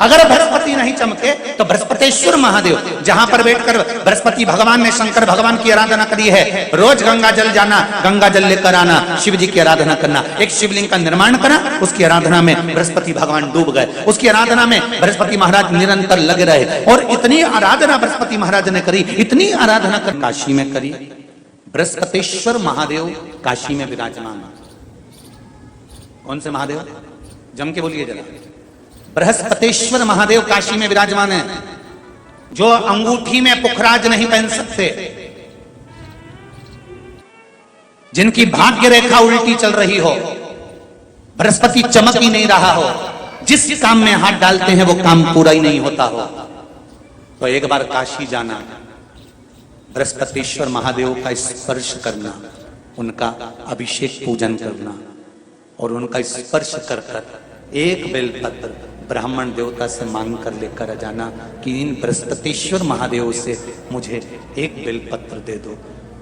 अगर बृहस्पति नहीं चमके तो बृहस्पतेश्वर महादेव, जहां पर बैठकर बृहस्पति भगवान ने शंकर भगवान की आराधना करी है, रोज गंगा जल जाना, गंगा जल लेकर आना, शिव जी की आराधना करना, एक शिवलिंग का निर्माण करा, उसकी आराधना में बृहस्पति भगवान डूब गए, उसकी आराधना में बृहस्पति महाराज निरंतर लगे रहे। और इतनी आराधना बृहस्पति महाराज ने करी, इतनी आराधना कर काशी में करी। बृहस्पतेश्वर महादेव काशी में विराजमान। कौन से महादेव? जम के बोलिए जरा। बृहस्पतेश्वर महादेव काशी में विराजमान है, जो अंगूठी में पुखराज नहीं पहन सकते, जिनकी भाग्य रेखा उल्टी चल रही हो, बृहस्पति चमक ही नहीं रहा हो, जिस काम में हाथ डालते हैं वो काम पूरा ही नहीं होता हो, तो एक बार काशी जाना, बृहस्पतेश्वर महादेव का स्पर्श करना, उनका अभिषेक पूजन करना और उनका स्पर्श कर कर एक बेलपत्र ब्राह्मण देवता से मांग कर लेकर जाना कि इन बृहस्पतेश्वर महादेव से मुझे एक बेलपत्र दे दो।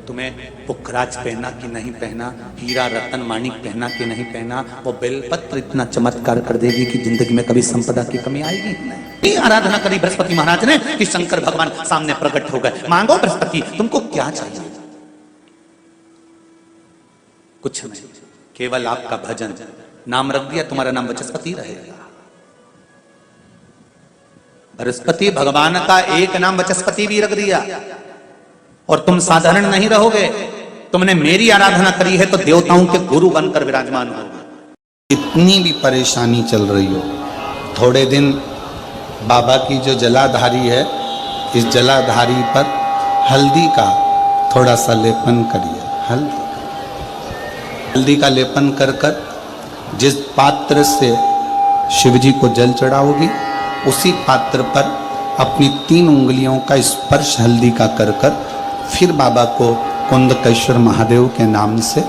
तुम्हें पुखराज पहना कि नहीं पहना, हीरा रतन माणिक पहना कि नहीं पहना, वो बेलपत्र इतना चमत्कार कर देगी कि जिंदगी में कभी संपदा की कमी आएगी नहीं। आराधना करी बृहस्पति महाराज ने कि शंकर भगवान सामने प्रकट हो गए। मांगो बृहस्पति, तुमको क्या चाहिए? कुछ नहीं, केवल आपका भजन। नाम रख दिया, तुम्हारा नाम बृहस्पति रहेगा। बृहस्पति भगवान का एक नाम बृहस्पति भी रख दिया और तुम साधारण नहीं रहोगे। तुमने मेरी आराधना करी है तो देवताओं के गुरु बनकर विराजमान होगे। इतनी भी परेशानी चल रही हो, थोड़े दिन बाबा की जो जलाधारी है, इस जलाधारी पर हल्दी का थोड़ा सा लेपन करिए। हल्दी का लेपन कर कर जिस पात्र से शिवजी को जल चढ़ाओगी, उसी पात्र पर अपनी 3 उंगलियों का स्पर्श हल्दी का कर कर फिर बाबा को कुंदकेश्वर महादेव के नाम से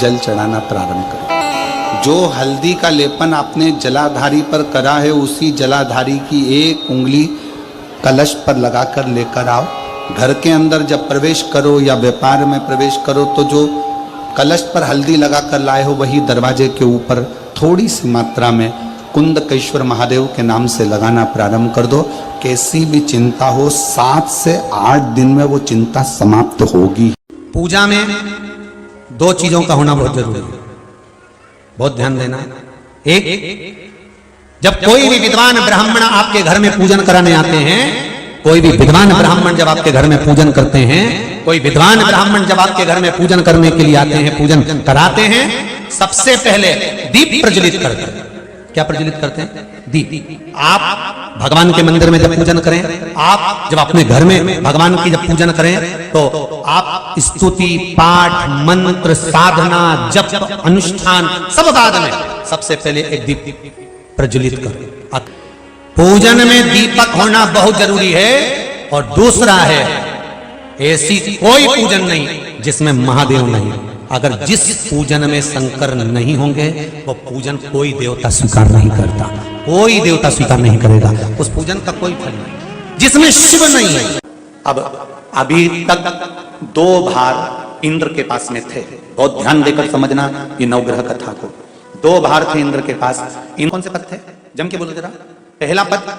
जल चढ़ाना प्रारंभ करें। जो हल्दी का लेपन आपने जलाधारी पर करा है, उसी जलाधारी की एक उंगली कलश पर लगाकर लेकर आओ। घर के अंदर जब प्रवेश करो या व्यापार में प्रवेश करो तो जो कलश पर हल्दी लगाकर लाए हो, वही दरवाजे के ऊपर थोड़ी सी मात्रा में कुंदकेश्वर महादेव के नाम से लगाना प्रारंभ कर दो। कैसी भी चिंता हो, 7 से 8 दिन में वो चिंता समाप्त होगी। पूजा में 2 चीजों का होना बहुत जरूरी है, बहुत ध्यान देना। एक, जब कोई भी विद्वान ब्राह्मण आपके घर में पूजन कराने आते हैं, कोई भी विद्वान ब्राह्मण जब आपके घर में पूजन करते हैं, कोई विद्वान ब्राह्मण जब आपके घर में पूजन करने के लिए आते हैं, पूजन कराते हैं, सबसे पहले दीप प्रज्वलित करते हैं। क्या प्रज्वलित करते हैं? दीप। आप भगवान के मंदिर में जब पूजन करें, आप जब अपने घर में भगवान की जब पूजन करें, तो आप स्तुति, पाठ, मंत्र, साधना, जप, अनुष्ठान सब बाद में, सबसे पहले एक दीप प्रज्वलित करें। पूजन में दीपक होना बहुत जरूरी है। और दूसरा है, ऐसी कोई पूजन नहीं जिसमें महादेव नहीं। अगर जिस पूजन में शंकर नहीं होंगे, वो पूजन कोई देवता स्वीकार नहीं करता, कोई देवता स्वीकार नहीं करेगा, उस पूजन का कोई फल नहीं जिसमें शिव नहीं है। अब अभी तक 2 भार इंद्र के पास में थे, बहुत ध्यान देकर समझना ये नवग्रह कथा को। 2 भार थे इंद्र के पास। इन कौन से पद थे? जम के बोलो जरा। पहला पद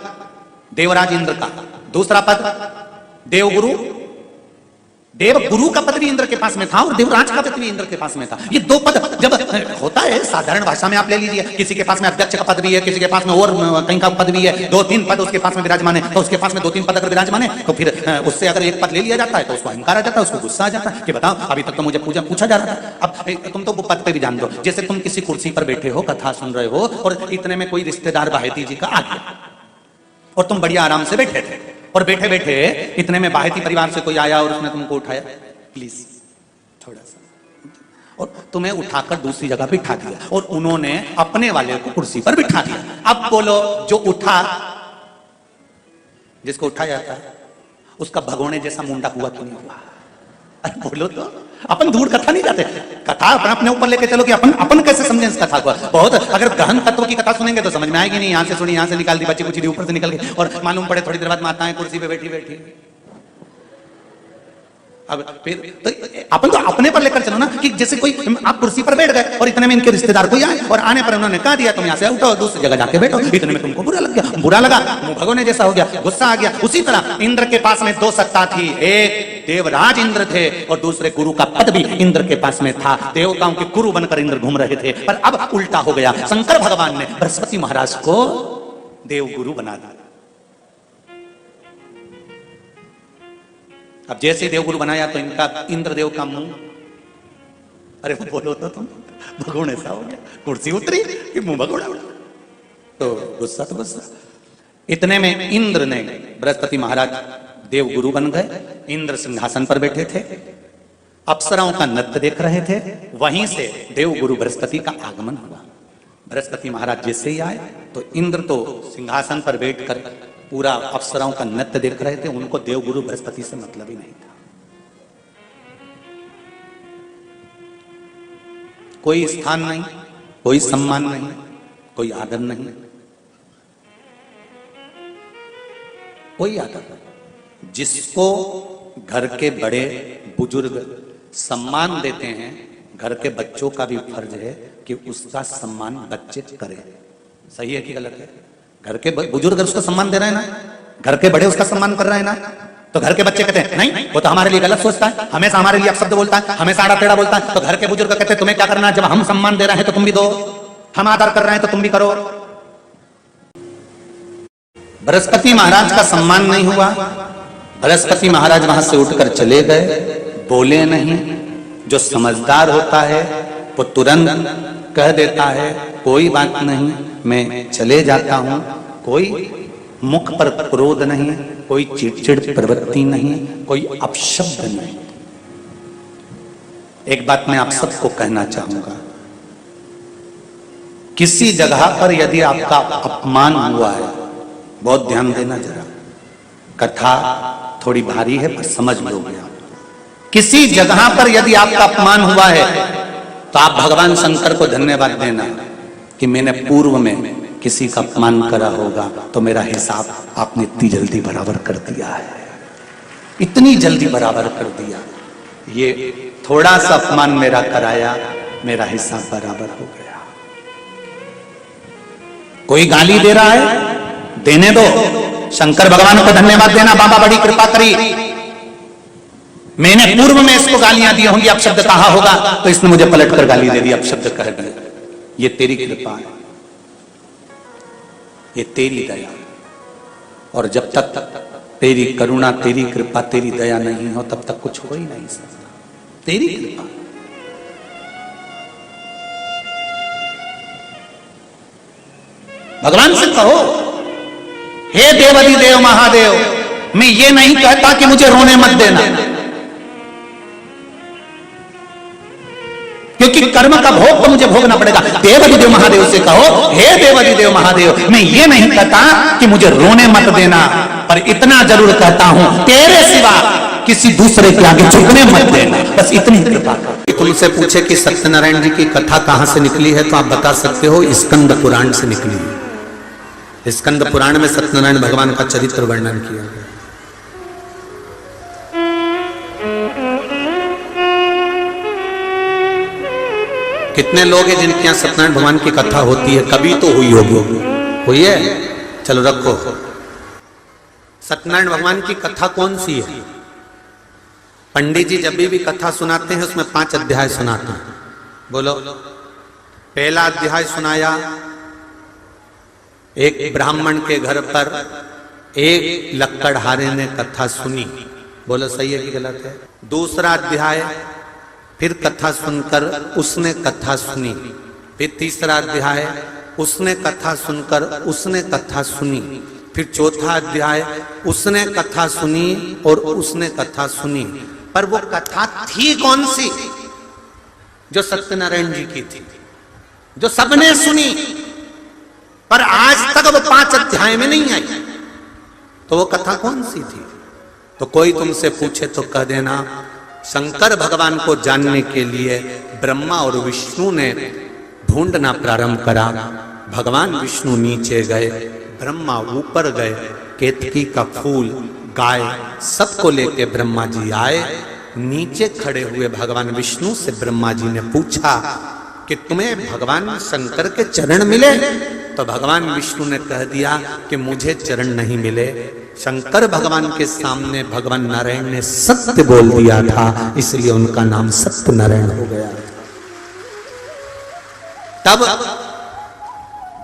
देवराज इंद्र का, दूसरा पद देवगुरु, देवगुरु का पद भी इंद्र के पास में था और देवराज का पद भी इंद्र के पास में था। ये 2 पद जब होता है साधारण भाषा में, आप ले लीजिए, किसी के पास में अध्यक्ष का पद भी है, किसी के पास में और कहीं का पद भी है, 2-3 पद उसके पास में विराजमान है, तो उसके पास में 2-3 पद अगर विराजमान है तो फिर उससे अगर एक पद ले लिया जाता है तो उसको अहंकार आ जाता है, उसको गुस्सा आ जाता है कि बताओ अभी तक तो मुझे पूछा जा रहा था, अब तुम तो वो पद पे भी जान दो। जैसे तुम किसी कुर्सी पर बैठे हो, कथा सुन रहे हो और इतने में कोई रिश्तेदार बाहेती जी का आ गया और तुम बढ़िया आराम से बैठे थे, और बैठे बैठे इतने में बाहेती परिवार से कोई आया और उसने तुमको उठाया, प्लीज थोड़ा सा, और तुम्हें उठाकर दूसरी जगह बिठा दिया और उन्होंने अपने वाले को कुर्सी पर बिठा दिया। अब बोलो, जो उठा, जिसको उठाया जाता है उसका भगोने जैसा मुंडा हुआ कि नहीं हुआ? अरे बोलो तो, अपन दूर कथा नहीं जाते, कथा अपने ऊपर लेके चलो कि अपन कैसे समझें इस कथा को। बहुत अगर गहन तत्व की कथा सुनेंगे तो समझ में आएगी नहीं। यहाँ से सुनी, यहाँ से निकाल दी, बच्ची कुछ ऊपर से निकल गई और मालूम पड़े थोड़ी देर बाद माताएं कुर्सी पे बैठी बैठी अब फिर तो अपन तो अपने पर लेकर चलो ना, कि जैसे कोई आप कुर्सी पर बैठ गए और इतने में इनके रिश्तेदार कोई आए और आने पर उन्होंने कहा दिया तुम यहाँ से उठो दूसरी जगह जाके बैठो, इतने में तुमको बुरा लग गया, बुरा लगा, मुंह भगोने जैसा हो गया, गुस्सा आ गया। उसी तरह इंद्र के पास में दो सत्ता थी, एक देवराज इंद्र थे और दूसरे गुरु का पद भी इंद्र के पास में था। देवताओं के गुरु बनकर इंद्र घूम रहे थे, पर अब उल्टा हो गया। शंकर भगवान ने बृहस्पति महाराज को देव गुरु बना दिया। अब जैसे देवगुरु बनाया तो इनका इंद्रदेव का मुंह, अरे वो बोलो तो तुम भगोड़ ऐसा हो गया, कुर्सी उतरी कि मुंह भगोड़ा, तो गुस्सा तो गुस्सा। इतने में इंद्र ने, बृहस्पति महाराज देवगुरु बन गए, इंद्र सिंहासन पर बैठे थे, अप्सराओं का नृत्य देख रहे थे। वहीं से देवगुरु बृहस्पति का आगमन हुआ। बृहस्पति महाराज जैसे ही आए तो इंद्र तो सिंहासन पर बैठकर पूरा अप्सराओं का नृत्य देख रहे थे। उनको देवगुरु बृहस्पति से मतलब ही नहीं था। कोई स्थान नहीं, कोई सम्मान नहीं, कोई आदर नहीं, कोई आदर नहीं। जिसको घर के बड़े बुजुर्ग सम्मान देते हैं, घर के बच्चों का भी फर्ज है कि उसका सम्मान बच्चे करें। सही है कि गलत है? घर के बुजुर्ग उसका सम्मान दे रहे हैं ना, घर के बड़े उसका सम्मान कर रहे हैं ना, तो घर के बच्चे कहते हैं नहीं वो तो हमारे लिए गलत सोचता है, हमेशा हमारे लिए अपशब्द बोलता है, हमेशा आड़ा टेढ़ा बोलता है। तो घर के बुजुर्ग कहते हैं तुम्हें क्या करना है, जब हम सम्मान दे रहे हैं तो तुम भी दो, हम आदर कर रहे हैं तो तुम भी करो। बृहस्पति महाराज का सम्मान नहीं हुआ। बृहस्पति महाराज वहां से उठकर चले गए, बोले नहीं। जो समझदार होता है वो तुरंत कह देता है कोई बात नहीं, मैं चले जाता हूं। कोई मुख पर क्रोध नहीं, कोई चिड़चिड़ प्रवृत्ति नहीं, कोई अपशब्द नहीं। एक बात मैं आप सबको कहना चाहूंगा, किसी जगह पर यदि आपका अपमान हुआ है, बहुत ध्यान देना जरा, कथा थोड़ी भारी है पर समझ लोगे आप। किसी जगह पर यदि आपका अपमान हुआ है तो आप भगवान शंकर को धन्यवाद देना कि मैंने पूर्व में किसी का अपमान करा होगा तो मेरा हिसाब आपने इतनी जल्दी बराबर कर दिया है, इतनी जल्दी बराबर कर दिया। ये थोड़ा सा अपमान मेरा कराया, मेरा हिसाब बराबर हो गया। कोई गाली दे रहा है, देने दो, शंकर भगवान को धन्यवाद देना, बाबा बड़ी कृपा करी, मैंने पूर्व में इसको गालियां दी होंगी, अपशब्द कहा होगा तो इसने मुझे पलटकर गाली दे दी, अपशब्द कह दिया। ये तेरी कृपा है, ये तेरी दया। और जब तक तेरी करुणा, तेरी कृपा, तेरी दया नहीं हो तब तक कुछ हो ही नहीं सकता। तेरी कृपा। भगवान से कहो, हे देवाधिदेव महादेव, मैं ये नहीं कहता कि मुझे रोने मत देना, क्योंकि कर्म का भोग तो मुझे भोगना पड़ेगा। देवाधिदेव महादेव से कहो, हे देवाधिदेव महादेव, मैं ये नहीं कहता कि मुझे रोने मत देना, पर इतना जरूर कहता हूं तेरे सिवा किसी दूसरे के आगे झुकने मत देना, बस इतनी कृपा कर। तुमसे पूछे कि सत्यनारायण जी की कथा कहां से निकली है तो आप बता सकते हो स्कंद पुराण से निकली है। स्कंद पुराण में सत्यनारायण भगवान का चरित्र वर्णन किया गया। कितने लोग हैं जिनके यहां सत्यनारायण भगवान की कथा होती है? कभी तो हुई होगी, हुई है? चलो रखो। सत्यनारायण भगवान की कथा कौन सी है? पंडित जी जब भी कथा सुनाते हैं उसमें 5 अध्याय सुनाते हैं। बोलो। पहला अध्याय सुनाया, एक ब्राह्मण के घर पर एक लक्कड़हारे ने कथा सुनी। बोलो सही है कि गलत है? दूसरा अध्याय, फिर कथा सुनकर उसने कथा सुनी। फिर तीसरा अध्याय, उसने कथा सुनकर उसने कथा सुनी। फिर चौथा अध्याय, उसने कथा सुनी और उसने कथा सुनी। पर वो कथा थी कौन सी? जो सत्यनारायण जी की थी, जो सबने सुनी, पर आज तक वो 5 अध्याय में नहीं आई। तो वो कथा कौन सी थी? तो कोई तुमसे पूछे तो कह देना, शंकर भगवान को जानने के लिए ब्रह्मा और विष्णु ने ढूंढना प्रारंभ करा। भगवान विष्णु नीचे गए, ब्रह्मा ऊपर गए, केतकी का फूल, गाय, सबको लेके ब्रह्मा जी आए। नीचे खड़े हुए भगवान विष्णु से ब्रह्मा जी ने पूछा कि तुम्हें भगवान शंकर के चरण मिले? तो भगवान विष्णु ने कह दिया कि मुझे चरण नहीं मिले। शंकर भगवान के सामने भगवान नारायण ने सत्य बोल दिया था, इसलिए उनका नाम सत्य नारायण हो गया। तब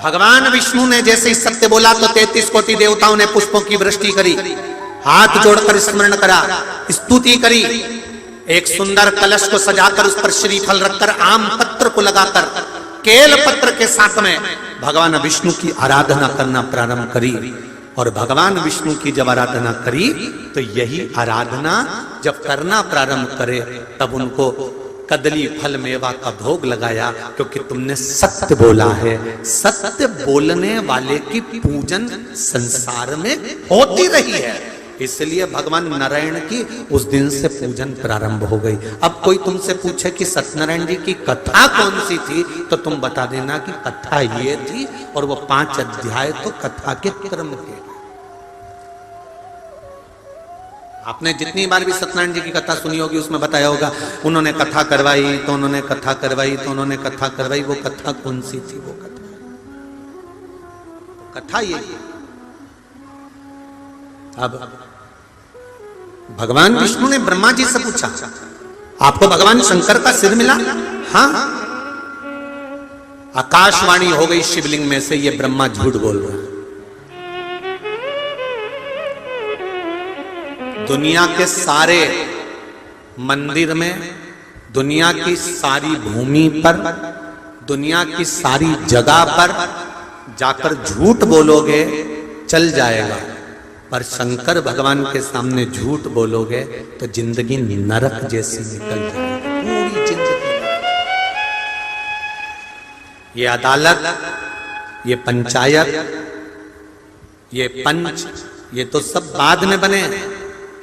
भगवान विष्णु ने जैसे ही सत्य बोला तो 33 कोटि देवताओं ने पुष्पों की वृष्टि करी, हाथ जोड़कर स्मरण करा, स्तुति करी। एक सुंदर कलश को सजाकर उस पर श्रीफल रखकर आम पत्र को लगाकर केल पत्र के साथ में भगवान विष्णु की आराधना करना प्रारंभ करी। और भगवान विष्णु की जब आराधना करी तो यही आराधना जब करना प्रारंभ करे तब उनको कदली फल मेवा का भोग लगाया, क्योंकि तुमने सत्य बोला है। सत्य बोलने वाले की पूजन संसार में होती रही है, इसलिए भगवान नारायण की उस दिन से पूजन प्रारंभ हो गई। अब कोई तुमसे पूछे कि सत्यनारायण जी की कथा कौन सी थी, तो तुम बता देना कि कथा ये थी, और वो 5 अध्याय तो कथा के क्रम के। आपने जितनी बार भी सत्यनारायण जी की कथा सुनी होगी उसमें बताया होगा, उन्होंने कथा करवाई तो उन्होंने कथा करवाई तो उन्होंने कथा करवाई। वो कथा कौन सी थी? वो कथा ये। अब भगवान विष्णु ने ब्रह्मा जी से पूछा, आपको भगवान शंकर का सिर मिला? हाँ। आकाशवाणी हो गई शिवलिंग में से, ये ब्रह्मा झूठ बोल रहा है। दुनिया के सारे मंदिर में, दुनिया की सारी भूमि पर, दुनिया की सारी जगह पर जाकर झूठ बोलोगे चल जाएगा, पर शंकर भगवान के सामने झूठ बोलोगे तो जिंदगी नरक जैसी निकल जाएगी, पूरी जिंदगी। ये अदालत, ये पंचायत, ये पंच, ये तो सब बाद में बने।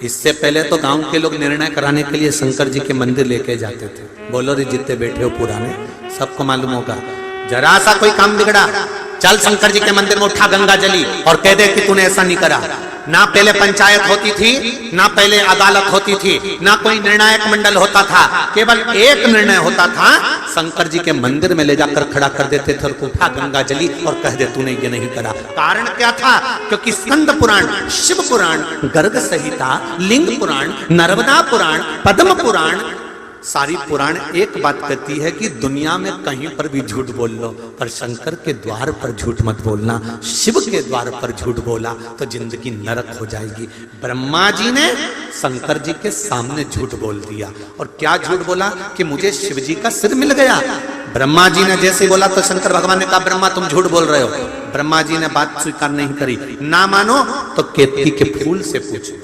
इससे पहले तो गांव के लोग निर्णय कराने के लिए शंकर जी के मंदिर लेके जाते थे। बोलो रे, जितने बैठे हो पुराने, सबको मालूम होगा। जरा सा कोई काम बिगड़ा, चल शंकर जी के मंदिर में उठा गंगा जली और कह दे कि तूने ऐसा नहीं करा। ना पहले पंचायत होती थी, ना पहले अदालत होती थी, ना कोई निर्णायक मंडल होता था, केवल एक निर्णय होता था, शंकर जी के मंदिर में ले जाकर खड़ा कर देते थे और उठा गंगा जली और कह दे तूने ये नहीं करा। कारण क्या था? क्योंकि स्कंद पुराण, शिव पुराण, गर्ग संहिता, लिंग पुराण, नर्मदा पुराण, पद्म पुराण, सारी पुराण एक बात कहती है कि दुनिया में कहीं पर भी झूठ बोल लो, पर शंकर के द्वार पर झूठ मत बोलना। शिव के द्वार पर झूठ बोला तो जिंदगी नरक हो जाएगी। ब्रह्मा जी ने शंकर जी के सामने झूठ बोल दिया। और क्या झूठ बोला? कि मुझे शिव जी का सिर मिल गया। ब्रह्मा जी ने जैसे बोला तो शंकर भगवान ने कहा, ब्रह्मा तुम झूठ बोल रहे हो। ब्रह्मा जी ने बात स्वीकार नहीं करी। ना मानो तो केतकी के फूल से पूछो।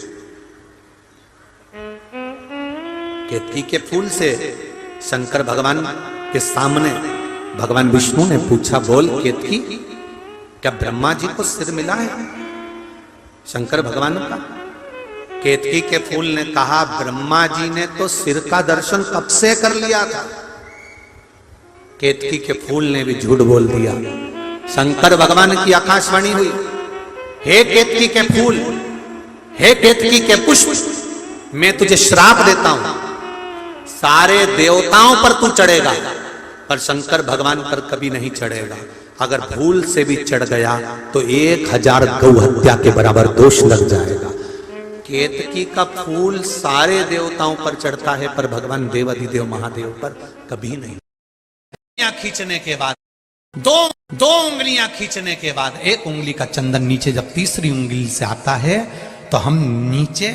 केतकी के फूल से शंकर भगवान के सामने भगवान विष्णु ने पूछा, बोल केतकी, क्या ब्रह्मा जी को सिर मिला है शंकर भगवान का? केतकी के फूल ने कहा, ब्रह्मा जी ने तो सिर का दर्शन कब से कर लिया था। केतकी के फूल ने भी झूठ बोल दिया। शंकर भगवान की आकाशवाणी हुई, हे केतकी के फूल, हे केतकी के पुष्प, मैं तुझे श्राप देता हूं, सारे देवताओं पर तू चढ़ेगा पर शंकर भगवान पर कभी नहीं चढ़ेगा। अगर भूल से भी चढ़ गया तो 1000 गौ हत्या के बराबर दोष लग जाएगा। केतकी का फूल सारे देवताओं पर चढ़ता है पर भगवान देवाधिदेव महादेव पर कभी नहीं। उंगलियां खींचने के बाद दो उंगलियां खींचने के बाद एक उंगली का चंदन नीचे जब तीसरी उंगली से आता है तो हम नीचे,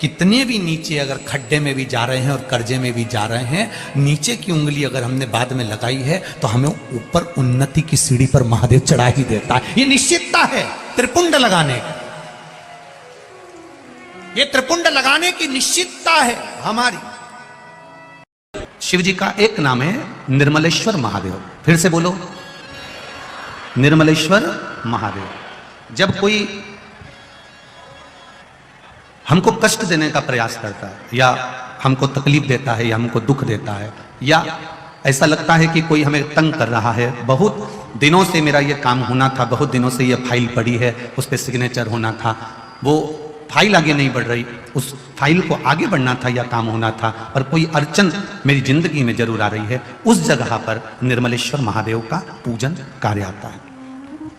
कितने भी नीचे अगर खड्डे में भी जा रहे हैं और कर्जे में भी जा रहे हैं, नीचे की उंगली अगर हमने बाद में लगाई है तो हमें ऊपर उन्नति की सीढ़ी पर महादेव चढ़ा ही देता है। ये निश्चितता है त्रिपुंड लगाने की, ये त्रिपुंड लगाने की निश्चितता है हमारी। शिव जी का एक नाम है निर्मलेश्वर महादेव। फिर से बोलो, निर्मलेश्वर महादेव। जब कोई हमको कष्ट देने का प्रयास करता है या हमको तकलीफ देता है या हमको दुख देता है या ऐसा लगता है कि कोई हमें तंग कर रहा है, बहुत दिनों से मेरा ये काम होना था, बहुत दिनों से ये फाइल पड़ी है, उस पर सिग्नेचर होना था, वो फाइल आगे नहीं बढ़ रही, उस फाइल को आगे बढ़ना था या काम होना था, और कोई अड़चन मेरी जिंदगी में जरूर आ रही है, उस जगह पर निर्मलेश्वर महादेव का पूजन कार्य आता है।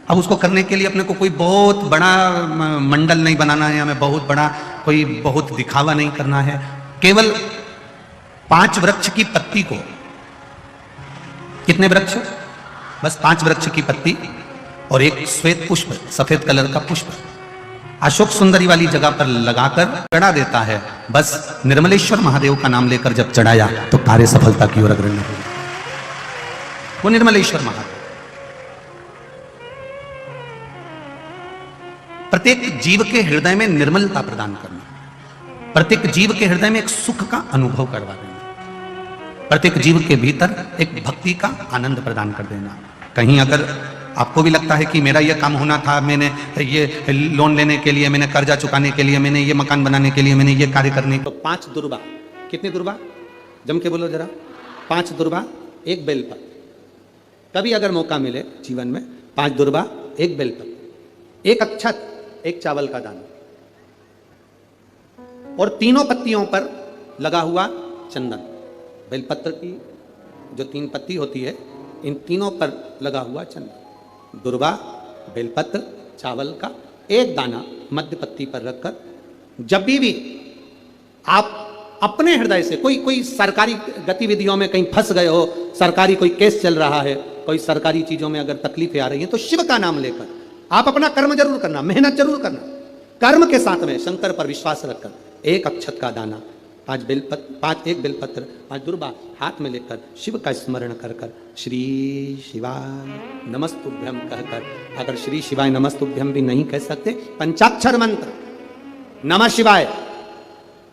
अब उसको करने के लिए अपने को कोई बहुत बड़ा मंडल नहीं बनाना है, हमें बहुत दिखावा नहीं करना है। केवल 5 वृक्ष की पत्ती को, कितने वृक्ष? बस 5 वृक्ष की पत्ती और एक श्वेत पुष्प, सफेद कलर का पुष्प अशोक सुंदरी वाली जगह पर लगाकर चढ़ा देता है। बस निर्मलेश्वर महादेव का नाम लेकर जब चढ़ाया तो कार्य सफलता की ओर अग्रणी हुई। वो निर्मलेश्वर महादेव प्रत्येक जीव के हृदय में निर्मलता प्रदान करना, प्रत्येक जीव के हृदय में एक सुख का अनुभव करवा देना, प्रत्येक जीव के भीतर एक भक्ति का आनंद प्रदान कर देना। कहीं अगर आपको भी लगता है कि मेरा ये काम होना था, मैंने ये लोन लेने के लिए, मैंने कर्जा चुकाने के लिए, मैंने ये मकान बनाने के लिए, मैंने ये कार्य करने, तो 5 दुर्बा, कितनी दुर्बा? जम के बोलो जरा। 5 दुर्बा, 1 बेलपत्र। कभी अगर मौका मिले जीवन में, 5 दुर्बा, 1 बेलपत्र, 1 अक्षत, 1 चावल का दाना, और तीनों पत्तियों पर लगा हुआ चंदन। बेलपत्र की जो 3 पत्ती होती है, इन तीनों पर लगा हुआ चंदन, दुर्वा, बेलपत्र, चावल का 1 दाना मध्य पत्ती पर रखकर, जब भी आप अपने हृदय से कोई सरकारी गतिविधियों में कहीं फंस गए हो, सरकारी कोई केस चल रहा है, कोई सरकारी चीजों में अगर तकलीफें आ रही हैं, तो शिव का नाम लेकर आप अपना कर्म जरूर करना, मेहनत जरूर करना, कर्म के साथ में शंकर पर विश्वास रखकर 1 अक्षत का दाना, 1 बेलपत्र, 5 दुर्बा हाथ में लेकर शिव का स्मरण कर कर श्री शिवाय नमस्तुभ्यम कहकर, अगर श्री शिवाय नमस्तुभ्यम भी नहीं कह सकते, पंचाक्षर मंत्र नमः शिवाय,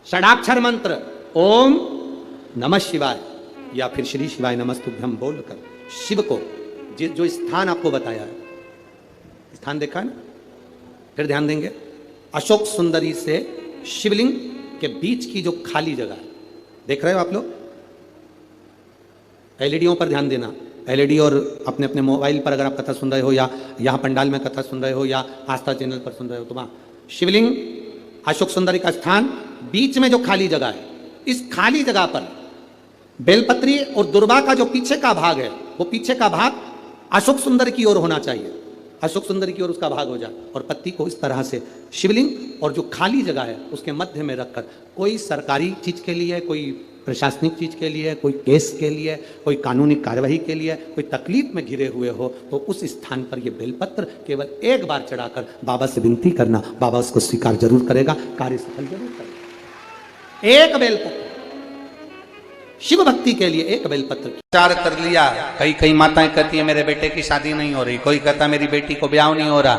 षडाक्षर मंत्र ओम नमः शिवाय, या फिर श्री शिवाय नमस्तुभ्यम बोलकर शिव को जो स्थान आपको बताया है, स्थान देखा है ना, फिर ध्यान देंगे, अशोक सुंदरी से शिवलिंग के बीच की जो खाली जगह है, देख रहे हो आप लोग? एलईडीओं पर ध्यान देना, एलईडी और अपने अपने मोबाइल पर अगर आप कथा सुन रहे हो, या यहाँ पंडाल में कथा सुन रहे हो, या आस्था चैनल पर सुन रहे हो, तो वहाँ शिवलिंग, अशोक सुंदरी का स्थान, बीच में जो खाली जगह है, इस खाली जगह पर बेलपत्री और दुर्वा का जो पीछे का भाग है, वो पीछे का भाग अशोक सुंदर की ओर होना चाहिए, अशोक सुंदर की ओर उसका भाग हो जाए, और पत्ती को इस तरह से शिवलिंग और जो खाली जगह है उसके मध्य में रखकर, कोई सरकारी चीज के लिए, कोई प्रशासनिक चीज के लिए, कोई केस के लिए, कोई कानूनी कार्यवाही के लिए, कोई तकलीफ में घिरे हुए हो, तो उस स्थान पर ये बेलपत्र केवल 1 बार चढ़ाकर बाबा से विनती करना, बाबा उसको स्वीकार जरूर करेगा, कार्य सफल जरूर करेगा। 1 बेलपत्र शिव भक्ति के लिए, 1 बेलपत्र विचार कर लिया। कई माताएं कहती है मेरे बेटे की शादी नहीं हो रही, कोई कहता है मेरी बेटी को ब्याह नहीं हो रहा,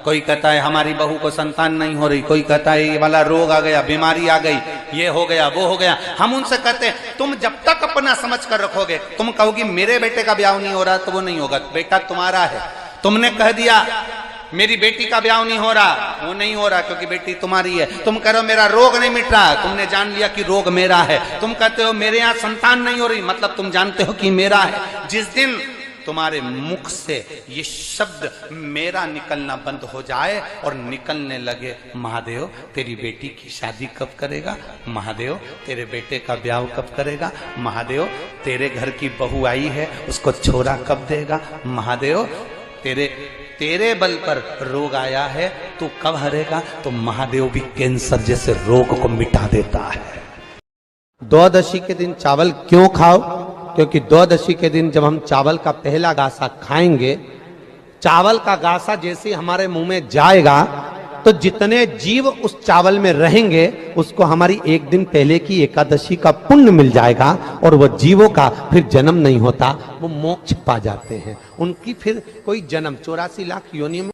कोई कहता है हमारी बहू को संतान नहीं हो रही, कोई कहता है ये वाला रोग आ गया, बीमारी आ गई, ये हो गया, वो हो गया। हम उनसे कहते हैं तुम जब तक अपना समझ कर रखोगे, तुम कहोगी मेरे बेटे का ब्याह नहीं हो रहा, तो वो नहीं होगा, बेटा तुम्हारा है। तुमने कह दिया मेरी बेटी का ब्याह नहीं हो रहा, वो नहीं हो रहा क्योंकि बेटी तुम्हारी है। तुम कह रहे हो मेरा रोग नहीं मिट रहा, तुमने जान लिया कि रोग मेरा है। तुम कहते हो मेरे यहाँ संतान नहीं हो रही, मतलब तुम जानते हो कि मेरा है। जिस दिन तुम्हारे मुख से ये शब्द मेरा निकलना बंद हो जाए और निकलने लगे महादेव तेरी बेटी की शादी कब करेगा, महादेव तेरे बेटे का ब्याह कब करेगा, महादेव तेरे घर की बहू आई है उसको छोरा कब देगा, महादेव तेरे बल पर रोग आया है तू कब हरेगा, तो महादेव भी कैंसर जैसे रोग को मिटा देता है। द्वादशी के दिन चावल क्यों खाओ? क्योंकि द्वादशी के दिन जब हम चावल का पहला गासा खाएंगे, चावल का गासा जैसे हमारे मुंह में जाएगा तो जितने जीव उस चावल में रहेंगे उसको हमारी 1 दिन पहले की एकादशी का पुण्य मिल जाएगा, और वह जीवों का फिर जन्म नहीं होता, वो मोक्ष पा जाते हैं। उनकी फिर कोई जन्म 84 लाख योनि में